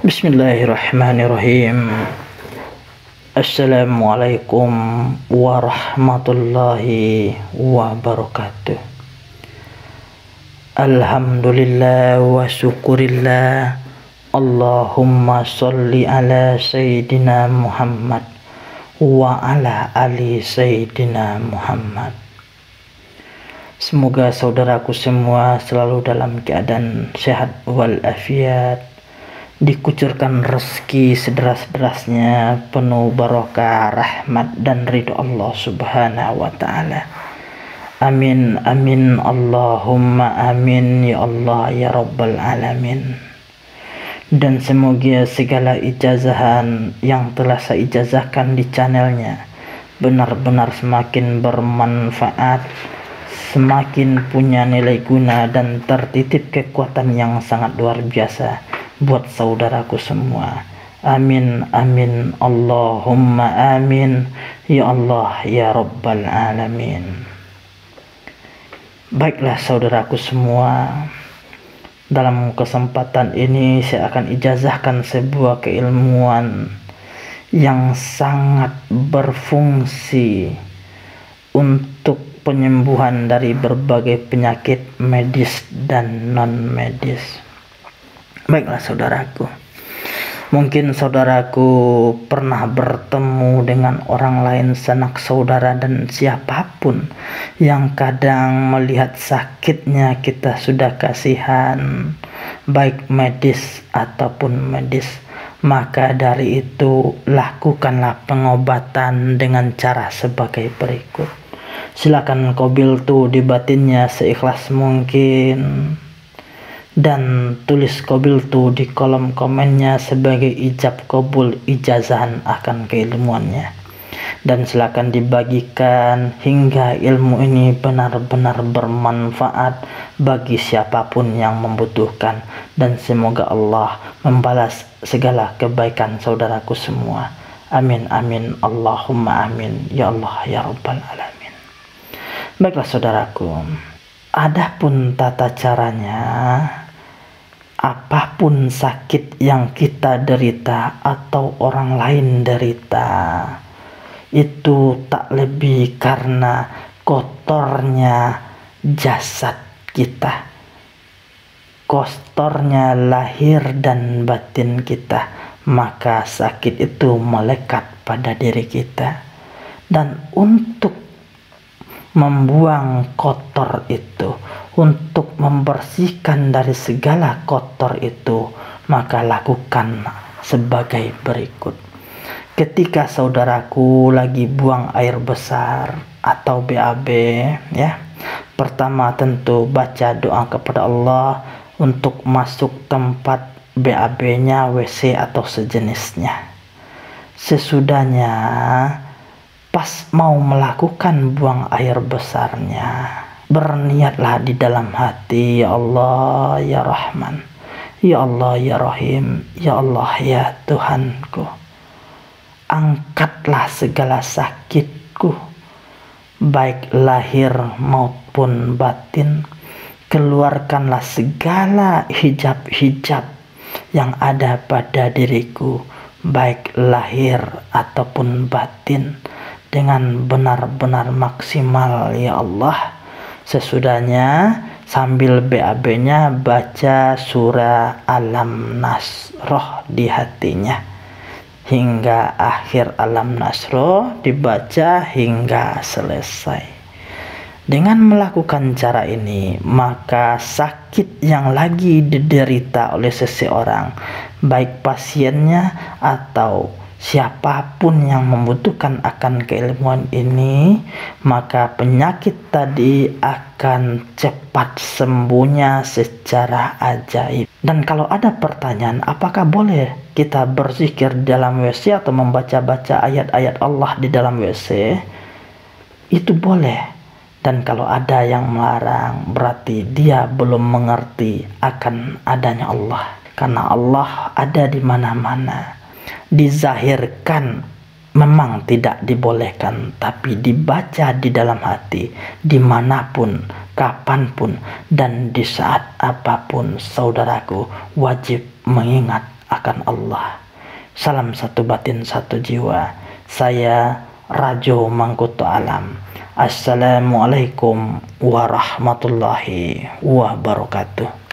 Bismillahirrahmanirrahim. Assalamualaikum warahmatullahi wabarakatuh. Alhamdulillah wa syukurillah. Allahumma sholli ala Sayyidina Muhammad wa ala ali Sayyidina Muhammad. Semoga saudaraku semua selalu dalam keadaan sehat walafiat, dikucurkan rezeki sederas-derasnya, penuh barokah, rahmat dan ridho Allah Subhanahu wa ta'ala. Amin amin Allahumma amin ya Allah ya Rabbal alamin. Dan semoga segala ijazahan yang telah saya ijazahkan di channelnya benar-benar semakin bermanfaat, semakin punya nilai guna dan tertitip kekuatan yang sangat luar biasa buat saudaraku semua. Amin amin Allahumma amin ya Allah ya Rabbal alamin. Baiklah saudaraku semua, dalam kesempatan ini saya akan ijazahkan sebuah keilmuan yang sangat berfungsi untuk penyembuhan dari berbagai penyakit medis dan non medis. Baiklah saudaraku, mungkin saudaraku pernah bertemu dengan orang lain, sanak saudara dan siapapun yang kadang melihat sakitnya kita sudah kasihan, baik medis ataupun medis. Maka dari itu lakukanlah pengobatan dengan cara sebagai berikut. Silakan qabil tu di batinnya seikhlas mungkin, dan tulis qabil tu di kolom komennya sebagai ijab qabul ijazahan akan keilmuannya. Dan silakan dibagikan hingga ilmu ini benar-benar bermanfaat bagi siapapun yang membutuhkan, dan semoga Allah membalas segala kebaikan saudaraku semua. Amin amin Allahumma amin ya Allah ya Rabbal alamin. Baiklah saudaraku, adapun tata caranya, apapun sakit yang kita derita atau orang lain derita, itu tak lebih karena kotornya jasad kita, kotornya lahir dan batin kita, maka sakit itu melekat pada diri kita. Dan untuk membuang kotor itu, untuk membersihkan dari segala kotor itu, maka lakukan sebagai berikut. Ketika saudaraku lagi buang air besar atau BAB, ya, pertama tentu baca doa kepada Allah untuk masuk tempat BAB-nya, WC atau sejenisnya. Sesudahnya pas mau melakukan buang air besarnya, berniatlah di dalam hati, ya Allah ya Rahman, ya Allah ya Rahim, ya Allah ya Tuhanku, angkatlah segala sakitku, baik lahir maupun batin. Keluarkanlah segala hijab-hijab yang ada pada diriku, baik lahir ataupun batin, dengan benar-benar maksimal ya Allah. Sesudahnya sambil BAB-nya baca surah Alam Nasroh di hatinya hingga akhir Alam Nasroh, dibaca hingga selesai. Dengan melakukan cara ini, maka sakit yang lagi diderita oleh seseorang, baik pasiennya atau siapapun yang membutuhkan akan keilmuan ini, maka penyakit tadi akan cepat sembuhnya secara ajaib. Dan kalau ada pertanyaan, apakah boleh kita berzikir dalam WC atau membaca-baca ayat-ayat Allah di dalam WC? Itu boleh. Dan kalau ada yang melarang, berarti dia belum mengerti akan adanya Allah. Karena Allah ada di mana-mana. Dizahirkan memang tidak dibolehkan, tapi dibaca di dalam hati, dimanapun, kapanpun, dan di saat apapun saudaraku wajib mengingat akan Allah. Salam satu batin satu jiwa. Saya Rajo Mangkuto Alam. Assalamualaikum warahmatullahi wabarakatuh.